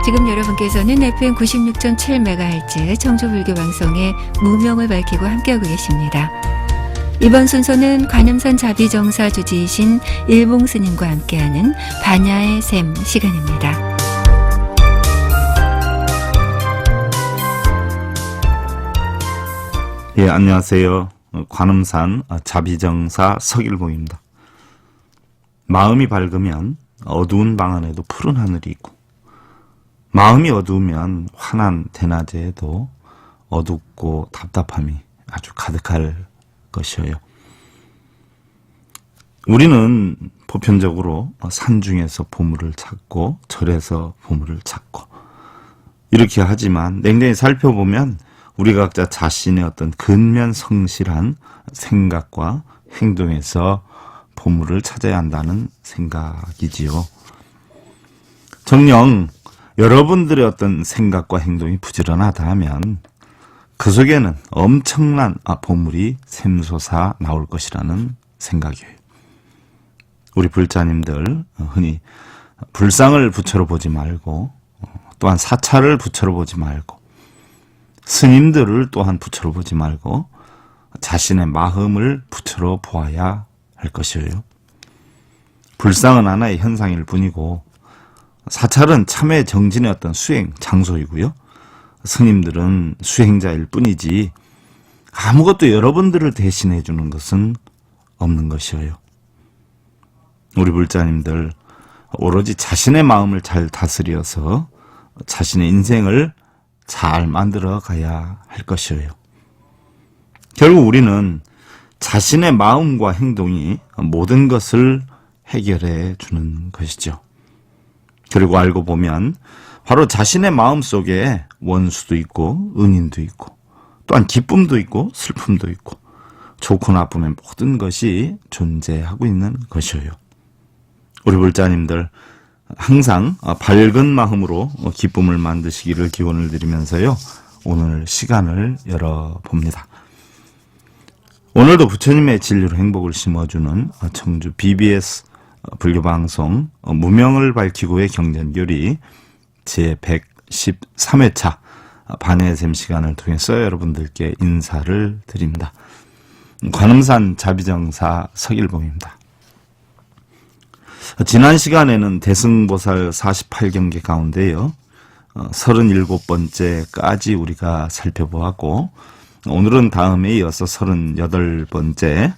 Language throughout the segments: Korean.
지금 여러분께서는 FM 96.7MHz 청주불교 방송의 무명을 밝히고 함께하고 계십니다. 이번 순서는 관음산 자비정사 주지이신 일봉 스님과 함께하는 반야의 샘 시간입니다. 예, 안녕하세요. 관음산 자비정사 석일봉입니다. 마음이 밝으면 어두운 방 안에도 푸른 하늘이 있고, 마음이 어두우면 환한 대낮에도 어둡고 답답함이 아주 가득할 것이에요. 우리는 보편적으로 산 중에서 보물을 찾고 절에서 보물을 찾고 이렇게 하지만 냉정히 살펴보면 우리가 각자 자신의 어떤 근면 성실한 생각과 행동에서 보물을 찾아야 한다는 생각이지요. 정녕 여러분들의 어떤 생각과 행동이 부지런하다 하면 그 속에는 엄청난 보물이 샘솟아 나올 것이라는 생각이에요. 우리 불자님들 흔히 불상을 부처로 보지 말고 또한 사찰을 부처로 보지 말고 스님들을 또한 부처로 보지 말고 자신의 마음을 부처로 보아야 할 것이에요. 불상은 하나의 현상일 뿐이고 사찰은 참회 정진의 어떤 수행 장소이고요. 스님들은 수행자일 뿐이지 아무것도 여러분들을 대신해 주는 것은 없는 것이에요. 우리 불자님들 오로지 자신의 마음을 잘 다스려서 자신의 인생을 잘 만들어 가야 할 것이에요. 결국 우리는 자신의 마음과 행동이 모든 것을 해결해 주는 것이죠. 그리고 알고 보면 바로 자신의 마음 속에 원수도 있고 은인도 있고 또한 기쁨도 있고 슬픔도 있고 좋고 나쁨의 모든 것이 존재하고 있는 것이에요. 우리 불자님들 항상 밝은 마음으로 기쁨을 만드시기를 기원을 드리면서요. 오늘 시간을 열어봅니다. 오늘도 부처님의 진리로 행복을 심어주는 청주 BBS 불교방송 무명을 밝히고의 경전교리 제113회차 반야의 샘 시간을 통해서 여러분들께 인사를 드립니다. 관음산 자비정사 석일봉입니다. 지난 시간에는 대승보살 48경계 가운데요 37번째까지 우리가 살펴보았고 오늘은 다음에 이어서 38번째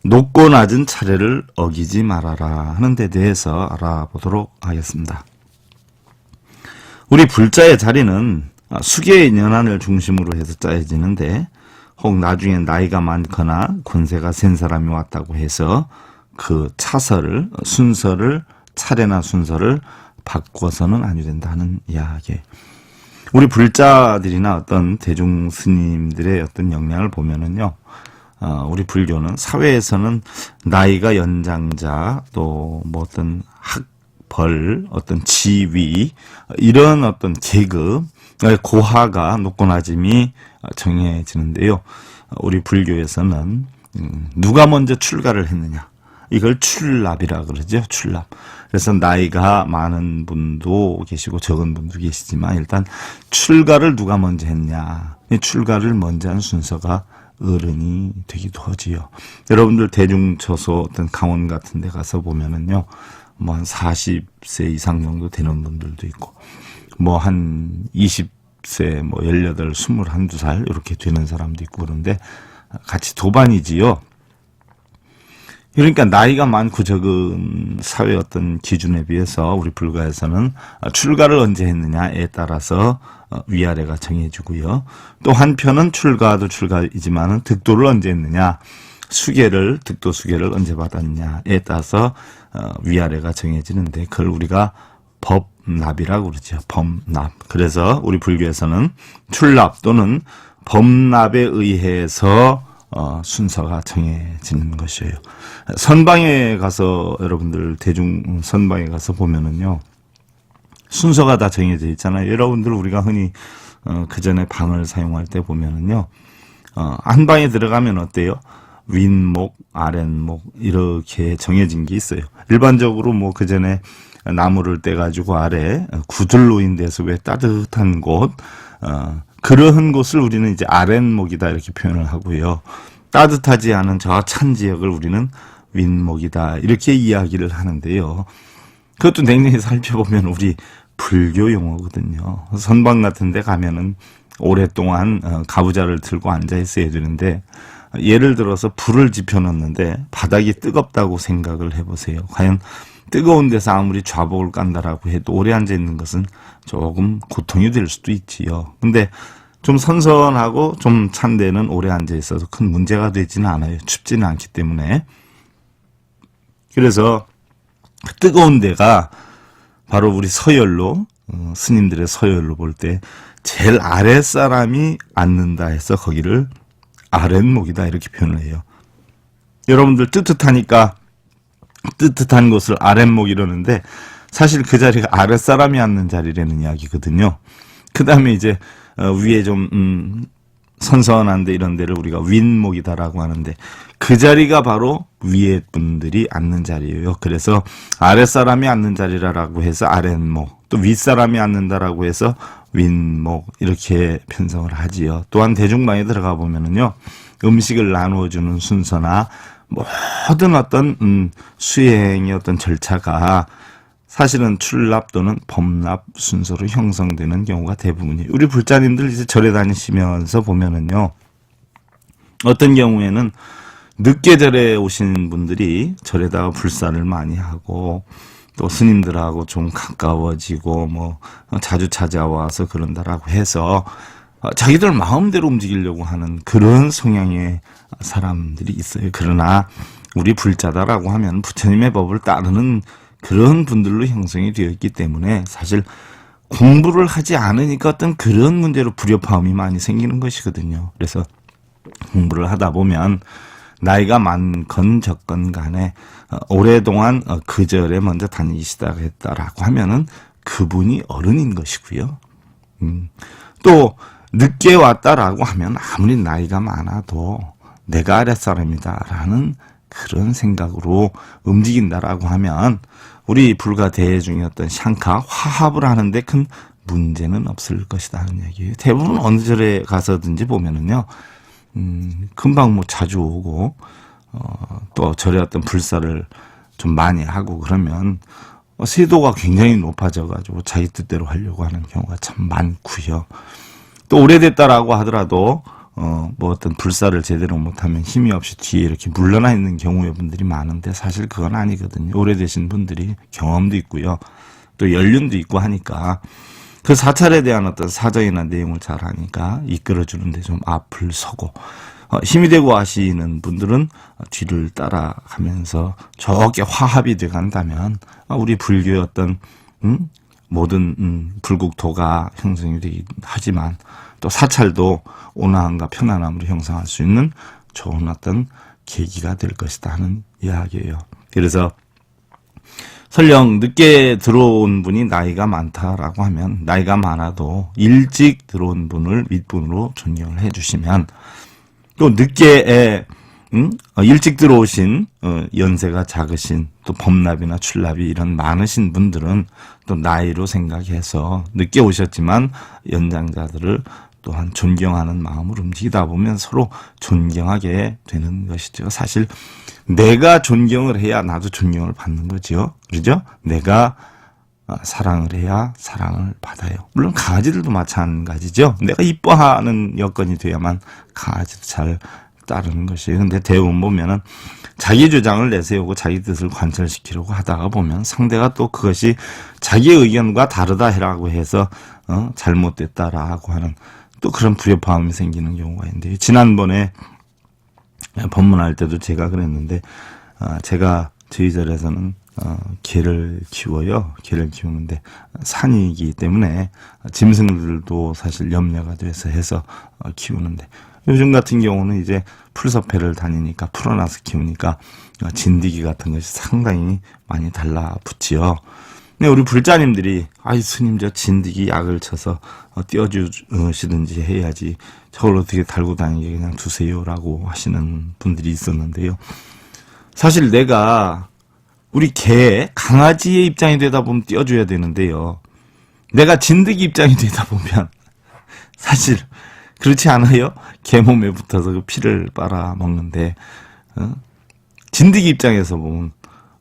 높고 낮은 차례를 어기지 말아라 하는 데 대해서 알아보도록 하겠습니다. 우리 불자의 자리는 수계의 연한을 중심으로 해서 짜여지는데 혹 나중에 나이가 많거나 권세가 센 사람이 왔다고 해서 그 순서를 차례나 순서를 바꿔서는 안 된다는 이야기예요. 우리 불자들이나 어떤 대중 스님들의 어떤 역량을 보면은요, 우리 불교는 사회에서는 나이가 연장자 또 뭐 어떤 학벌, 어떤 지위 이런 어떤 계급, 고하가 높고 낮음이 정해지는데요. 우리 불교에서는 누가 먼저 출가를 했느냐 이걸 출납이라 그러죠. 출납. 그래서 나이가 많은 분도 계시고 적은 분도 계시지만 일단 출가를 누가 먼저 했냐. 출가를 먼저 한 순서가 어른이 되기도 하지요. 여러분들 대중초소 어떤 강원 같은 데 가서 보면은요. 뭐 한 40세 이상 정도 되는 분들도 있고 뭐 한 20세 뭐 18, 20, 22살 이렇게 되는 사람도 있고 그런데 같이 도반이지요. 그러니까 나이가 많고 적은 사회 어떤 기준에 비해서 우리 불가에서는 출가를 언제 했느냐에 따라서 위아래가 정해지고요. 또 한편은 출가도 출가이지만은 득도를 언제 했느냐, 득도 수계를 언제 받았냐에 따라서 위아래가 정해지는데 그걸 우리가 법납이라고 그러죠. 법납. 그래서 우리 불교에서는 출납 또는 법납에 의해서 순서가 정해지는 것이에요. 선방에 가서 여러분들 대중 선방에 가서 보면은요 순서가 다 정해져 있잖아요. 여러분들 우리가 흔히 그 전에 방을 사용할 때 보면은요 한 방에 들어가면 어때요? 윗목, 아랫목 이렇게 정해진 게 있어요. 일반적으로 뭐 그 전에 나무를 떼가지고 아래 구들로인 데서 왜 따뜻한 곳, 그러한 곳을 우리는 이제 아랫목이다 이렇게 표현을 하고요. 따뜻하지 않은 저 찬 지역을 우리는 윗목이다 이렇게 이야기를 하는데요. 그것도 냉랭히 살펴보면 우리 불교 용어거든요. 선방 같은 데 가면은 오랫동안 가부좌를 들고 앉아 있어야 되는데, 예를 들어서 불을 지펴놓는데 바닥이 뜨겁다고 생각을 해보세요. 과연 뜨거운 데서 아무리 좌복을 깐다라고 해도 오래 앉아 있는 것은 조금 고통이 될 수도 있지요. 근데 좀 선선하고 좀 찬 데는 오래 앉아 있어도 큰 문제가 되지는 않아요. 춥지는 않기 때문에. 그래서 뜨거운 데가 바로 우리 서열로, 스님들의 서열로 볼 때 제일 아랫사람이 앉는다 해서 거기를 아랫목이다 이렇게 표현을 해요. 여러분들 뜨뜻하니까 뜨뜻한 곳을 아랫목 이러는데, 사실 그 자리가 아랫사람이 앉는 자리라는 이야기거든요. 그 다음에 이제 위에 좀 선선한데 이런 데를 우리가 윗목이다라고 하는데, 그 자리가 바로 위에 분들이 앉는 자리예요. 그래서 아랫사람이 앉는 자리라고 해서 아랫목, 또 윗사람이 앉는다라고 해서 윗목 이렇게 편성을 하지요. 또한 대중방에 들어가 보면은요, 음식을 나누어주는 순서나 모든 어떤 수행의 어떤 절차가 사실은 출납 또는 범납 순서로 형성되는 경우가 대부분이에요. 우리 불자님들 이제 절에 다니시면서 보면은요, 어떤 경우에는 늦게 절에 오신 분들이 절에다가 불사를 많이 하고, 또 스님들하고 좀 가까워지고 자주 찾아와서 그런다라고 해서 자기들 마음대로 움직이려고 하는 그런 성향의 사람들이 있어요. 그러나 우리 불자다라고 하면 부처님의 법을 따르는 그런 분들로 형성이 되어 있기 때문에 사실 공부를 하지 않으니까 어떤 그런 문제로 불협화음이 많이 생기는 것이거든요. 그래서 공부를 하다 보면 나이가 많건 적건 간에 오랫동안 그 절에 먼저 다니기 시작했다라고 하면은 그분이 어른인 것이고요. 또 늦게 왔다라고 하면 아무리 나이가 많아도 내가 아랫사람이다라는 그런 생각으로 움직인다라고 하면 우리 불가 대중의 어떤 샹카 화합을 하는데 큰 문제는 없을 것이다 하는 얘기예요. 대부분 어느 절에 가서든지 보면은요, 금방 자주 오고 또 절에 어떤 불사를 좀 많이 하고 그러면 세도가 굉장히 높아져 가지고 자기 뜻대로 하려고 하는 경우가 참 많고요. 또 오래됐다라고 하더라도 어떤 불사를 제대로 못하면 힘이 없이 뒤에 이렇게 물러나 있는 경우의 분들이 많은데, 사실 그건 아니거든요. 오래되신 분들이 경험도 있고요, 또 연륜도 있고 하니까 그 사찰에 대한 어떤 사정이나 내용을 잘 하니까 이끌어주는데 좀 앞을 서고, 힘이 되고 하시는 분들은 뒤를 따라가면서 저렇게 화합이 돼 간다면 우리 불교의 어떤 모든 불국토가 형성이 되긴 하지만 또 사찰도 온화함과 편안함으로 형성할 수 있는 좋은 어떤 계기가 될 것이다 하는 이야기예요. 그래서 설령 늦게 들어온 분이 나이가 많다라고 하면 나이가 많아도 일찍 들어온 분을 윗분으로 존경을 해주시면, 또 늦게 일찍 들어오신 연세가 작으신 또 범납이나 출납이 이런 많으신 분들은 또 나이로 생각해서 늦게 오셨지만 연장자들을 또한 존경하는 마음으로 움직이다 보면 서로 존경하게 되는 것이죠. 사실 내가 존경을 해야 나도 존경을 받는 거죠. 그렇죠? 내가 사랑을 해야 사랑을 받아요. 물론 강아지들도 마찬가지죠. 내가 이뻐하는 여건이 돼야만 강아지도 잘 따르는 것이에요. 근데 대부분 보면은 자기 주장을 내세우고 자기 뜻을 관철시키려고 하다가 보면 상대가 또 그것이 자기의 의견과 다르다라고 해서 잘못됐다라고 하는 또 그런 불협화음이 생기는 경우가 있는데, 지난번에 법문할 때도 제가 그랬는데, 제가 저희 절에서는 개를 키워요. 개를 키우는데 산이기 때문에 짐승들도 사실 염려가 돼서 해서 키우는데, 요즘 같은 경우는 이제 풀섭회를 다니니까 풀어놔서 키우니까 진드기 같은 것이 상당히 많이 달라붙지요. 근데 우리 불자님들이 아이 스님 저 진드기 약을 쳐서 띄워주시든지 해야지 저걸 어떻게 달고 다니게 그냥 두세요라고 하시는 분들이 있었는데요. 사실 내가 우리 개, 강아지의 입장이 되다 보면 띄워줘야 되는데요. 내가 진드기 입장이 되다 보면 사실 그렇지 않아요? 개 몸에 붙어서 그 피를 빨아먹는데 진드기 입장에서 보면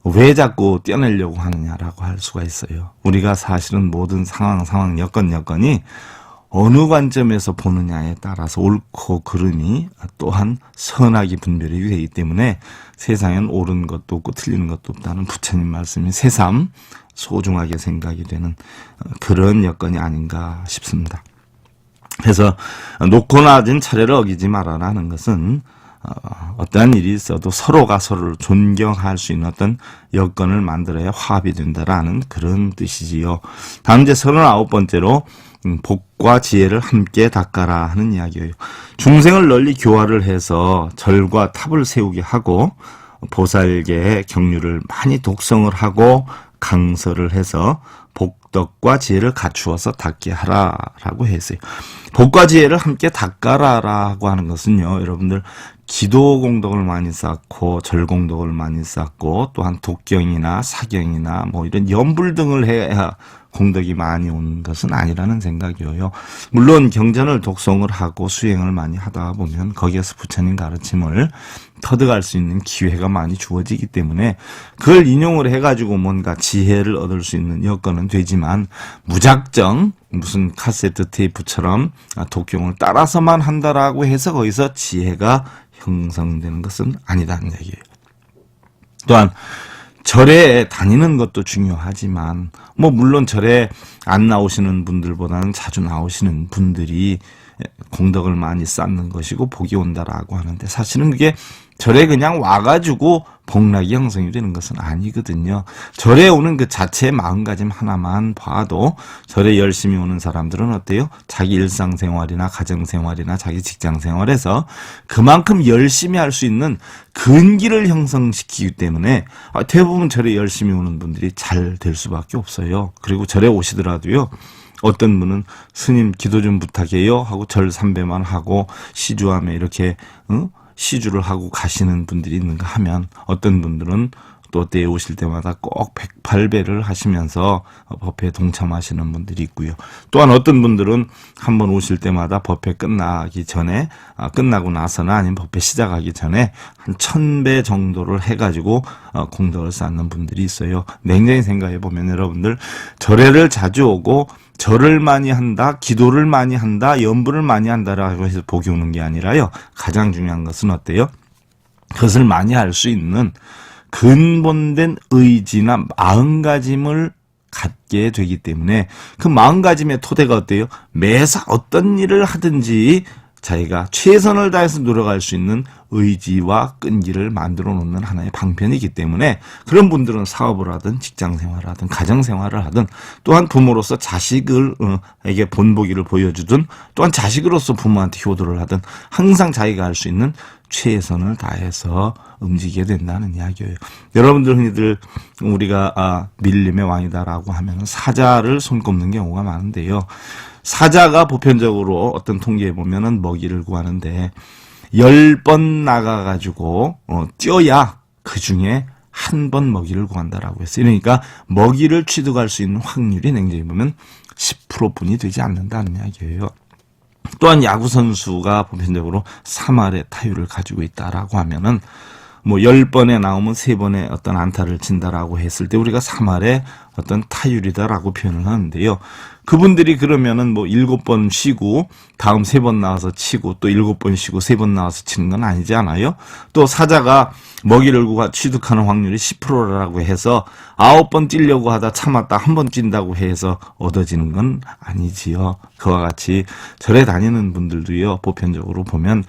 왜 자꾸 떼어내려고 하느냐라고 할 수가 있어요. 우리가 사실은 모든 상황, 여건이 어느 관점에서 보느냐에 따라서 옳고 그름이 또한 선악이 분별이 되기 때문에 세상엔 옳은 것도 없고 틀리는 것도 없다는 부처님 말씀이 새삼 소중하게 생각이 되는 그런 여건이 아닌가 싶습니다. 그래서 놓고 낮은 차례를 어기지 말아라는 것은 어떠한 일이 있어도 서로가 서로를 존경할 수 있는 어떤 여건을 만들어야 화합이 된다라는 그런 뜻이지요. 다음 이제 39번째로 복과 지혜를 함께 닦아라 하는 이야기예요. 중생을 널리 교화를 해서 절과 탑을 세우게 하고 보살계의 경륜을 많이 독성을 하고 강설을 해서 복덕과 지혜를 갖추어서 닦게 하라라고 했어요. 복과 지혜를 함께 닦아라라고 하는 것은요, 여러분들 기도 공덕을 많이 쌓고 절 공덕을 많이 쌓고 또한 독경이나 사경이나 뭐 이런 연불 등을 해야 공덕이 많이 오는 것은 아니라는 생각이에요. 물론 경전을 독송을 하고 수행을 많이 하다 보면 거기에서 부처님 가르침을 터득할 수 있는 기회가 많이 주어지기 때문에 그걸 인용을 해가지고 뭔가 지혜를 얻을 수 있는 여건은 되지만 무작정 무슨 카세트 테이프처럼 독경을 따라서만 한다라고 해서 거기서 지혜가 형성되는 것은 아니다는 얘기예요. 또한 절에 다니는 것도 중요하지만 뭐 물론 절에 안 나오시는 분들보다는 자주 나오시는 분들이 공덕을 많이 쌓는 것이고 복이 온다라고 하는데 사실은 그게 절에 그냥 와가지고 복락이 형성이 되는 것은 아니거든요. 절에 오는 그 자체의 마음가짐 하나만 봐도 절에 열심히 오는 사람들은 어때요? 자기 일상생활이나 가정생활이나 자기 직장생활에서 그만큼 열심히 할 수 있는 근기를 형성시키기 때문에 대부분 절에 열심히 오는 분들이 잘 될 수밖에 없어요. 그리고 절에 오시더라도요. 어떤 분은 스님 기도 좀 부탁해요 하고 절 3배만 하고 시주하며 이렇게 시주를 하고 가시는 분들이 있는가 하면 어떤 분들은 또 때에 오실 때마다 꼭 108배를 하시면서 법회에 동참하시는 분들이 있고요. 또한 어떤 분들은 한번 오실 때마다 법회 끝나기 전에 끝나고 나서나 아니면 법회 시작하기 전에 한 1000배 정도를 해가지고 공덕을 쌓는 분들이 있어요. 냉정히 생각해 보면 여러분들 절에를 자주 오고 절을 많이 한다, 기도를 많이 한다, 연불을 많이 한다라고 해서 복이 오는 게 아니라요. 가장 중요한 것은 어때요? 그것을 많이 할 수 있는 근본된 의지나 마음가짐을 갖게 되기 때문에 그 마음가짐의 토대가 어때요? 매사 어떤 일을 하든지 자기가 최선을 다해서 노력할 수 있는 의지와 끈기를 만들어 놓는 하나의 방편이기 때문에 그런 분들은 사업을 하든 직장생활을 하든 가정생활을 하든 또한 부모로서 자식에게 본보기를 보여주든 또한 자식으로서 부모한테 효도를 하든 항상 자기가 할 수 있는 최선을 다해서 움직이게 된다는 이야기예요. 여러분들 흔히들 우리가 밀림의 왕이다라고 하면 사자를 손꼽는 경우가 많은데요. 사자가 보편적으로 어떤 통계에 보면은 먹이를 구하는데 10번 나가가지고 뛰어야 그 중에 한 번 먹이를 구한다라고 했어요. 그러니까 먹이를 취득할 수 있는 확률이 냉정히 보면 10%뿐이 되지 않는다는 이야기예요. 또한 야구선수가 보편적으로 3할의 타율을 가지고 있다라고 하면은 뭐 10번에 나오면 3번에 어떤 안타를 친다라고 했을 때 우리가 3할의 어떤 타율이다라고 표현을 하는데요. 그분들이 그러면은 뭐 7번 쉬고 다음 3번 나와서 치고 또 7번 쉬고 3번 나와서 치는 건 아니지 않아요? 또 사자가 먹이를 취득하는 확률이 10%라고 해서 9번 뛰려고 하다 참았다 한 번 뛴다고 해서 얻어지는 건 아니지요. 그와 같이 절에 다니는 분들도요. 보편적으로 보면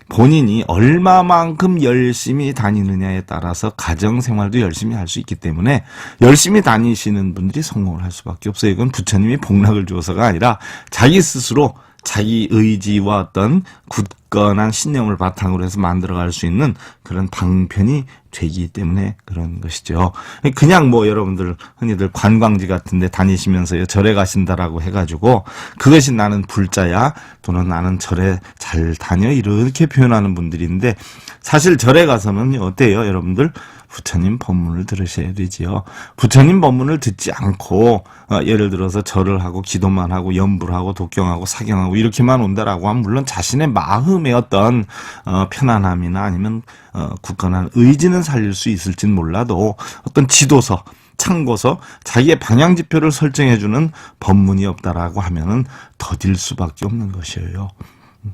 본인이 얼마만큼 열심히 다니느냐에 따라서 가정생활도 열심히 할 수 있기 때문에 열심히 다니시는 분들이 성공을 할 수밖에 없어요. 이건 부처님이 복락을 주어서가 아니라 자기 스스로 자기 의지와 어떤 굳건한 신념을 바탕으로 해서 만들어갈 수 있는 그런 방편이 되기 때문에 그런 것이죠. 그냥 뭐 여러분들 흔히들 관광지 같은 데 다니시면서요 절에 가신다라고 해가지고 그것이 나는 불자야 또는 나는 절에 잘 다녀 이렇게 표현하는 분들이 있는데 사실 절에 가서는 어때요 여러분들 부처님 법문을 들으셔야 되지요. 부처님 법문을 듣지 않고 예를 들어서 절을 하고 기도만 하고 염불 하고 독경하고 사경하고 이렇게만 온다라고 하면 물론 자신의 마음의 어떤 편안함이나 아니면 굳건한 의지는 살릴 수 있을진 몰라도 어떤 지도서, 참고서, 자기의 방향지표를 설정해주는 법문이 없다라고 하면은 더딜 수밖에 없는 것이에요.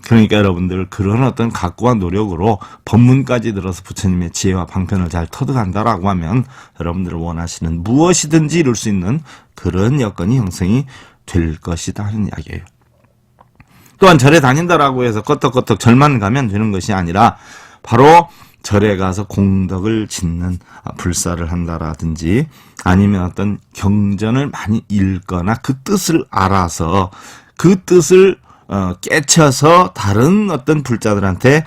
그러니까 여러분들 그런 어떤 각고와 노력으로 법문까지 들어서 부처님의 지혜와 방편을 잘 터득한다라고 하면 여러분들 원하시는 무엇이든지 이룰 수 있는 그런 여건이 형성이 될 것이다 하는 이야기예요. 또한 절에 다닌다라고 해서 껐덕껐덕 절만 가면 되는 것이 아니라 바로 절에 가서 공덕을 짓는 불사를 한다라든지 아니면 어떤 경전을 많이 읽거나 그 뜻을 알아서 그 뜻을 깨쳐서 다른 어떤 불자들한테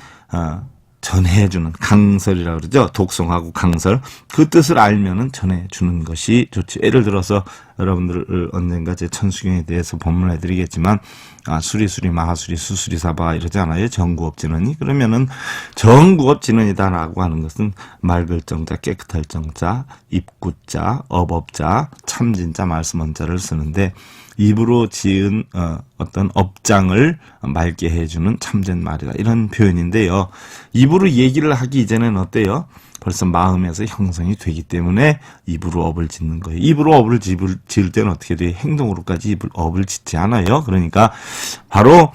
전해주는 강설이라고 그러죠. 독송하고 강설. 그 뜻을 알면은 전해주는 것이 좋지. 예를 들어서 여러분들 언젠가 제 천수경에 대해서 법문을 해드리겠지만 수리수리 마하수리 수수리 사바 이러잖아요. 정구업진언이. 그러면은 정구업진언이다라고 하는 것은 맑을 정자, 깨끗할 정자, 입구자, 업업자, 참진자, 말씀원자를 쓰는데 입으로 지은 어떤 업장을 맑게 해주는 참된 말이다. 이런 표현인데요. 입으로 얘기를 하기 이전에는 어때요? 벌써 마음에서 형성이 되기 때문에 입으로 업을 짓는 거예요. 입으로 업을 지을 때는 어떻게 돼요? 행동으로까지 업을 짓지 않아요. 그러니까 바로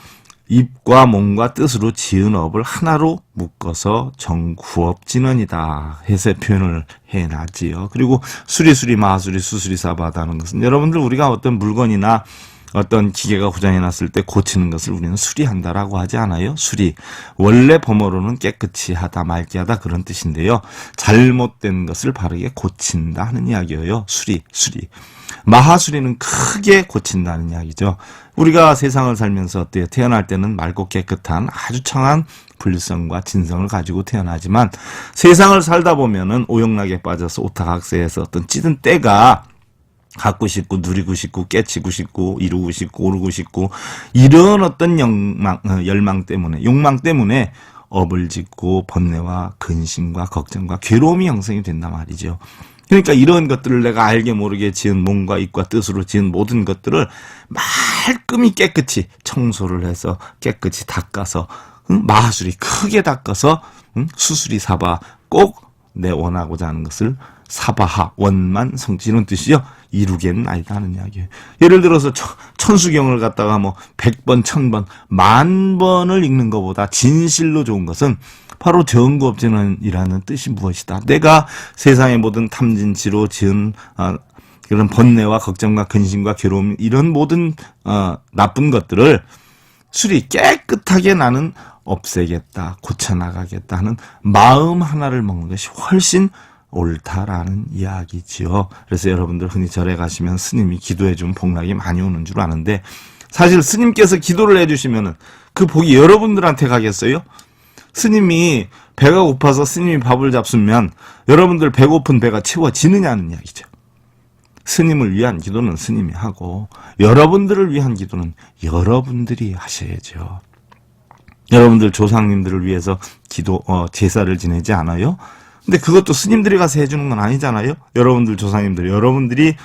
입과 몸과 뜻으로 지은 업을 하나로 묶어서 정구업진언이다 해서 표현을 해놨지요. 그리고 수리수리 마하수리 수수리 사바다는 것은 여러분들 우리가 어떤 물건이나 어떤 기계가 고장이 났을 때 고치는 것을 우리는 수리한다라고 하지 않아요? 수리. 원래 범어로는 깨끗이 하다, 맑게 하다 그런 뜻인데요. 잘못된 것을 바르게 고친다 하는 이야기예요. 수리. 마하수리는 크게 고친다는 이야기죠. 우리가 세상을 살면서 어때요? 태어날 때는 맑고 깨끗한 아주 청한 분류성과 진성을 가지고 태어나지만 세상을 살다 보면은 오용락에 빠져서 오타각세에서 어떤 찌든 때가 갖고 싶고 누리고 싶고 깨치고 싶고 이루고 싶고 오르고 싶고 이런 어떤 열망 때문에 욕망 때문에 업을 짓고 번뇌와 근심과 걱정과 괴로움이 형성이 된단 말이죠. 그러니까 이런 것들을 내가 알게 모르게 지은 몸과 입과 뜻으로 지은 모든 것들을 말끔히 깨끗이 청소를 해서 깨끗이 닦아서 마하수리 크게 닦아서 수수리 사바 꼭 내 원하고자 하는 것을 사바하 원만 성취 이런 뜻이요. 이루겠나이다 하는 이야기예요. 예를 들어서 천수경을 갖다가 뭐 100번, 1000번, 10,000번을 읽는 것보다 진실로 좋은 것은 바로 정구업진언이라는 뜻이 무엇이다. 내가 세상의 모든 탐진치로 지은 그런 번뇌와 걱정과 근심과 괴로움 이런 모든 나쁜 것들을 수리 깨끗하게 나는 없애겠다, 고쳐나가겠다 하는 마음 하나를 먹는 것이 훨씬 옳다라는 이야기지요. 그래서 여러분들 흔히 절에 가시면 스님이 기도해주면 복락이 많이 오는 줄 아는데 사실 스님께서 기도를 해주시면은 그 복이 여러분들한테 가겠어요? 스님이 배가 고파서 스님이 밥을 잡수면 여러분들 배고픈 배가 채워지느냐는 이야기죠. 스님을 위한 기도는 스님이 하고 여러분들을 위한 기도는 여러분들이 하셔야죠. 여러분들 조상님들을 위해서 제사를 지내지 않아요? 근데 그것도 스님들이 가서 해주는 건 아니잖아요. 여러분들 조상님들 여러분들이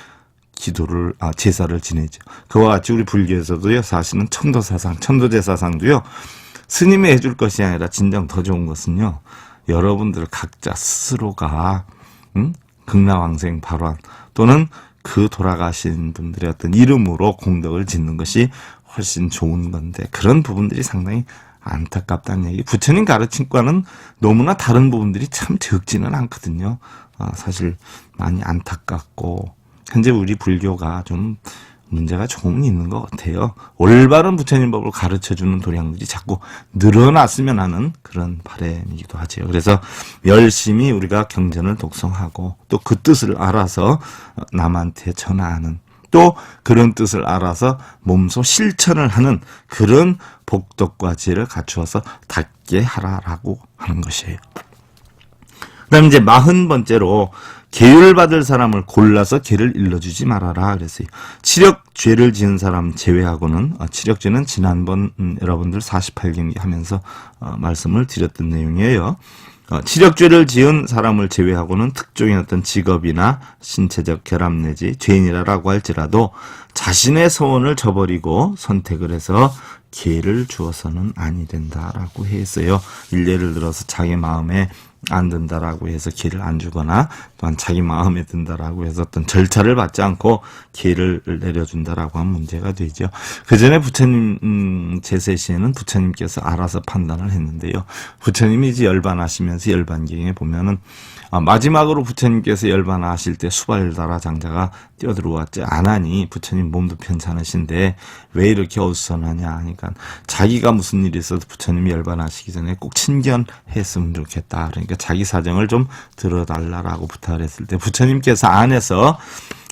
제사를 지내죠. 그와 같이 우리 불교에서도요 사실은 천도사상, 천도제사상도요 스님이 해줄 것이 아니라 진정 더 좋은 것은요 여러분들 각자 스스로가 극락왕생 발환 또는 그 돌아가신 분들의 어떤 이름으로 공덕을 짓는 것이 훨씬 좋은 건데 그런 부분들이 상당히 안타깝다는 얘기. 부처님 가르침과는 너무나 다른 부분들이 참 적지는 않거든요. 사실 많이 안타깝고 현재 우리 불교가 좀 문제가 조금 있는 것 같아요. 올바른 부처님 법을 가르쳐주는 도량들이 자꾸 늘어났으면 하는 그런 바람이기도 하죠. 그래서 열심히 우리가 경전을 독송하고 또 그 뜻을 알아서 남한테 전하는 또 그런 뜻을 알아서 몸소 실천을 하는 그런 복덕과 지혜를 갖추어서 닦게 하라라고 하는 것이에요. 그 다음에 이제 40번째로 계율받을 사람을 골라서 계를 일러주지 말아라 그랬어요. 치력 죄를 지은 사람 제외하고는 치력죄는 지난번 여러분들 48경기 하면서 말씀을 드렸던 내용이에요. 치력죄를 지은 사람을 제외하고는 특종인 어떤 직업이나 신체적 결함 내지 죄인이라고 할지라도 자신의 소원을 저버리고 선택을 해서 기회를 주어서는 아니 된다라고 했어요. 예를 들어서 자기 마음에 안 든다라고 해서 기회를 안 주거나 또한 자기 마음에 든다라고 해서 어떤 절차를 받지 않고 기회를 내려준다라고 하면 문제가 되죠. 그 전에 부처님 제세 시에는 부처님께서 알아서 판단을 했는데요. 부처님이 이제 열반하시면서 열반경에 보면은 마지막으로 부처님께서 열반하실 때 수발다라 장자가 뛰어들어왔지 않으니 부처님 몸도 편찮으신데 왜 이렇게 어수선하냐 하니까 자기가 무슨 일이 있어도 부처님이 열반하시기 전에 꼭 친견했으면 좋겠다. 그러니까 자기 사정을 좀 들어달라라고 부탁을 했을 때 부처님께서 안에서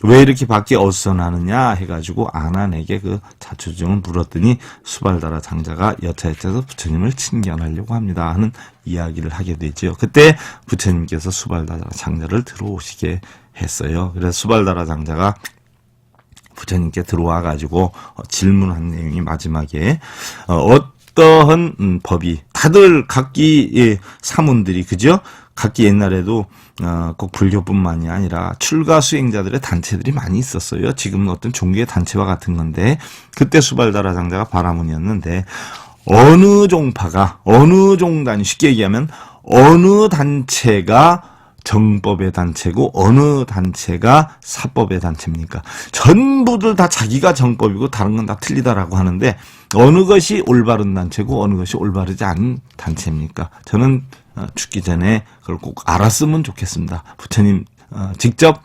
왜 이렇게 밖에 어수선하느냐 해가지고 안한에게 그 자초지종을 물었더니 수발다라 장자가 여차여차해서 부처님을 친견하려고 합니다 하는 이야기를 하게 되죠. 그때 부처님께서 수발다라 장자를 들어오시게 했어요. 그래서 수발다라 장자가 부처님께 들어와 가지고 질문한 내용이 마지막에 어떠한 법이 다들 각기 사문들이 그죠? 각기 옛날에도 꼭 불교뿐만이 아니라 출가 수행자들의 단체들이 많이 있었어요. 지금은 어떤 종교의 단체와 같은 건데 그때 수발다라 장자가 바라문이었는데 어느 종파가 어느 종단이 쉽게 얘기하면 어느 단체가 정법의 단체고 어느 단체가 사법의 단체입니까? 전부들 다 자기가 정법이고 다른 건 다 틀리다라고 하는데 어느 것이 올바른 단체고 어느 것이 올바르지 않은 단체입니까? 저는 죽기 전에 그걸 꼭 알았으면 좋겠습니다. 부처님 직접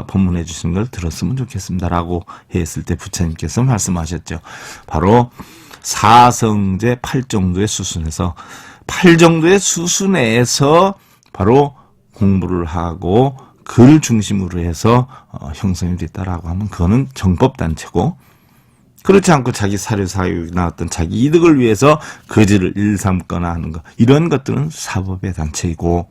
법문해 주신 걸 들었으면 좋겠습니다라고 했을 때 부처님께서 말씀하셨죠. 바로 사성제 8정도의 수순에서 8정도의 수순에서 바로 공부를 하고 글 중심으로 해서 형성이 됐다라고 하면 그거는 정법단체고 그렇지 않고 자기 사료사욕이나 어떤 자기 이득을 위해서 거지를 일삼거나 하는 것 이런 것들은 사법의 단체이고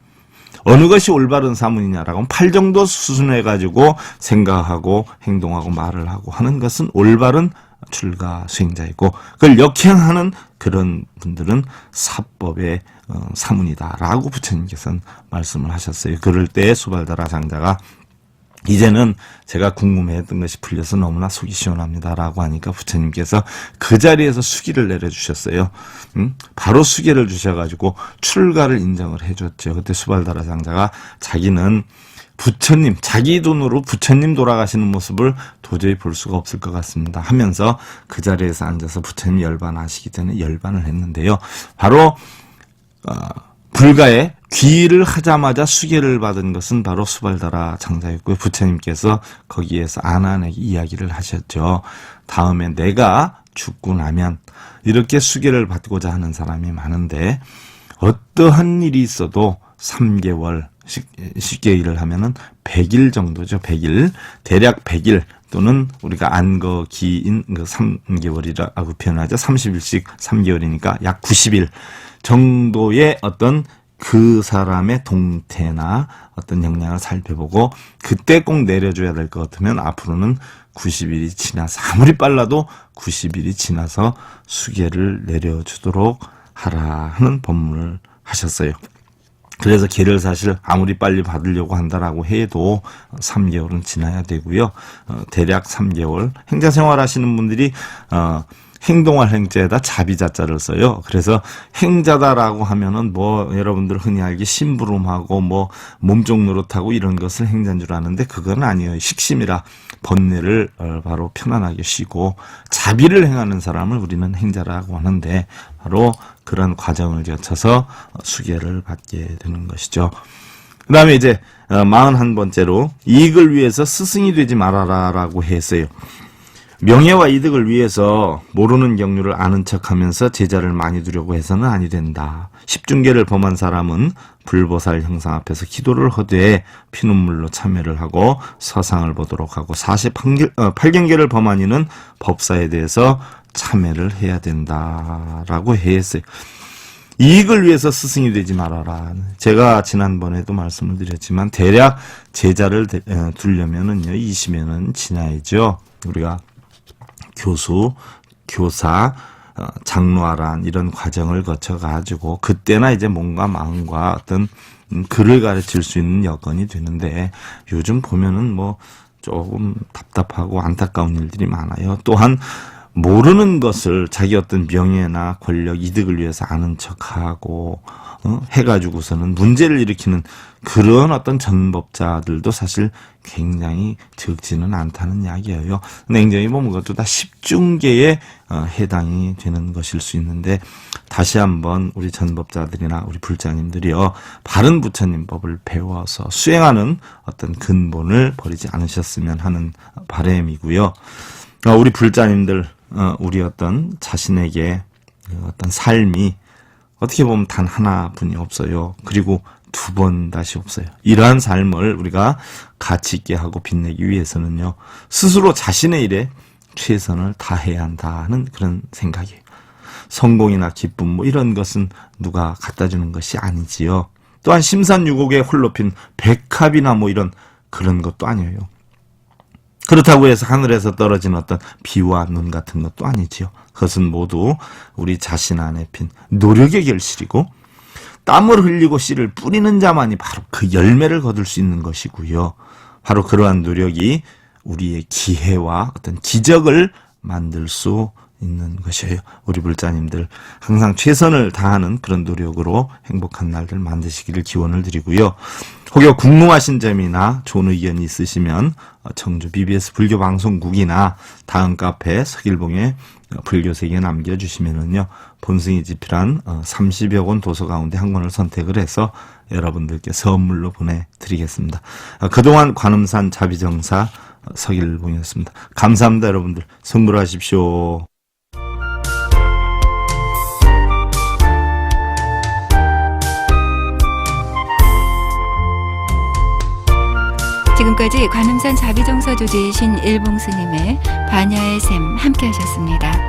어느 것이 올바른 사문이냐라고 하면 8정도 수순해가지고 생각하고 행동하고 말을 하고 하는 것은 올바른 출가 수행자이고 그걸 역행하는 그런 분들은 사법의 사문이다라고 부처님께서는 말씀을 하셨어요. 그럴 때 수발다라 장자가 이제는 제가 궁금해했던 것이 풀려서 너무나 속이 시원합니다라고 하니까 부처님께서 그 자리에서 수기를 내려주셨어요. 바로 수기를 주셔가지고 출가를 인정을 해줬죠. 그때 수발다라 장자가 자기는 부처님, 자기 돈으로 부처님 돌아가시는 모습을 도저히 볼 수가 없을 것 같습니다 하면서 그 자리에서 앉아서 부처님 열반하시기 전에 열반을 했는데요. 바로 불가에 귀의를 하자마자 수계를 받은 것은 바로 수발다라 장자였고요. 부처님께서 거기에서 안한에게 이야기를 하셨죠. 다음에 내가 죽고 나면 이렇게 수계를 받고자 하는 사람이 많은데 어떠한 일이 있어도 3개월 쉽게 일을 하면은 100일 정도죠. 100일. 대략 100일 또는 우리가 안거기인 그 3개월이라고 표현하죠. 30일씩 3개월이니까 약 90일 정도의 어떤 그 사람의 동태나 어떤 역량을 살펴보고 그때 꼭 내려줘야 될 것 같으면 앞으로는 90일이 지나서 아무리 빨라도 90일이 지나서 수계를 내려주도록 하라 하는 법문을 하셨어요. 그래서 계를 사실 아무리 빨리 받으려고 한다라고 해도 3개월은 지나야 되고요. 대략 3개월. 행자생활 하시는 분들이 행동할 행자에다 자비자자를 써요. 그래서 행자다라고 하면은 뭐 여러분들 흔히 알기 심부름하고 뭐 몸쪽 노릇하고 이런 것을 행자인 줄 아는데 그건 아니에요. 식심이라 번뇌를 바로 편안하게 쉬고 자비를 행하는 사람을 우리는 행자라고 하는데 바로 그런 과정을 거쳐서 수계를 받게 되는 것이죠. 그 다음에 이제 41번째로 이익을 위해서 스승이 되지 말아라라고 했어요. 명예와 이득을 위해서 모르는 경륜을 아는 척하면서 제자를 많이 두려고 해서는 아니 된다. 10중계를 범한 사람은 불보살 형상 앞에서 기도를 하되 피눈물로 참회를 하고 서상을 보도록 하고 48경계를 범한 이는 법사에 대해서 참회를 해야 된다라고 했어요. 이익을 위해서 스승이 되지 말아라. 제가 지난번에도 말씀을 드렸지만 대략 제자를 두려면은요 20년은 지나야죠. 우리가 교수, 교사, 장로아란 이런 과정을 거쳐가지고 그때나 이제 몸과 마음과 어떤 글을 가르칠 수 있는 여건이 되는데 요즘 보면은 뭐 조금 답답하고 안타까운 일들이 많아요. 또한 모르는 것을 자기 어떤 명예나 권력, 이득을 위해서 아는 척하고 해가지고서는 문제를 일으키는 그런 어떤 전법자들도 사실 굉장히 적지는 않다는 이야기예요. 냉정히 보면 그것도 다 십중계에 해당이 되는 것일 수 있는데 다시 한번 우리 전법자들이나 우리 불자님들이요 바른 부처님법을 배워서 수행하는 어떤 근본을 버리지 않으셨으면 하는 바람이고요. 우리 불자님들 우리 어떤 자신에게 어떤 삶이 어떻게 보면 단 하나뿐이 없어요. 그리고 두 번 다시 없어요. 이러한 삶을 우리가 가치 있게 하고 빛내기 위해서는요. 스스로 자신의 일에 최선을 다해야 한다는 그런 생각이에요. 성공이나 기쁨 뭐 이런 것은 누가 갖다 주는 것이 아니지요. 또한 심산유곡에 홀로 핀 백합이나 뭐 이런 그런 것도 아니에요. 그렇다고 해서 하늘에서 떨어진 어떤 비와 눈 같은 것도 아니지요. 그것은 모두 우리 자신 안에 핀 노력의 결실이고 땀을 흘리고 씨를 뿌리는 자만이 바로 그 열매를 거둘 수 있는 것이고요. 바로 그러한 노력이 우리의 기회와 어떤 기적을 만들 수 있는 것이에요. 우리 불자님들 항상 최선을 다하는 그런 노력으로 행복한 날들 만드시기를 기원을 드리고요. 혹여 궁금하신 점이나 좋은 의견이 있으시면 청주 BBS 불교방송국이나 다음 카페 서길봉의 불교세계에 남겨주시면은요. 본승이 집필한 30여 권 도서 가운데 한 권을 선택을 해서 여러분들께 선물로 보내드리겠습니다. 그동안 관음산 자비정사 서길봉이었습니다. 감사합니다. 여러분들 성불하십시오. 지금까지 관음산 자비정사 조지이신 일봉스님의 반야의 샘 함께 하셨습니다.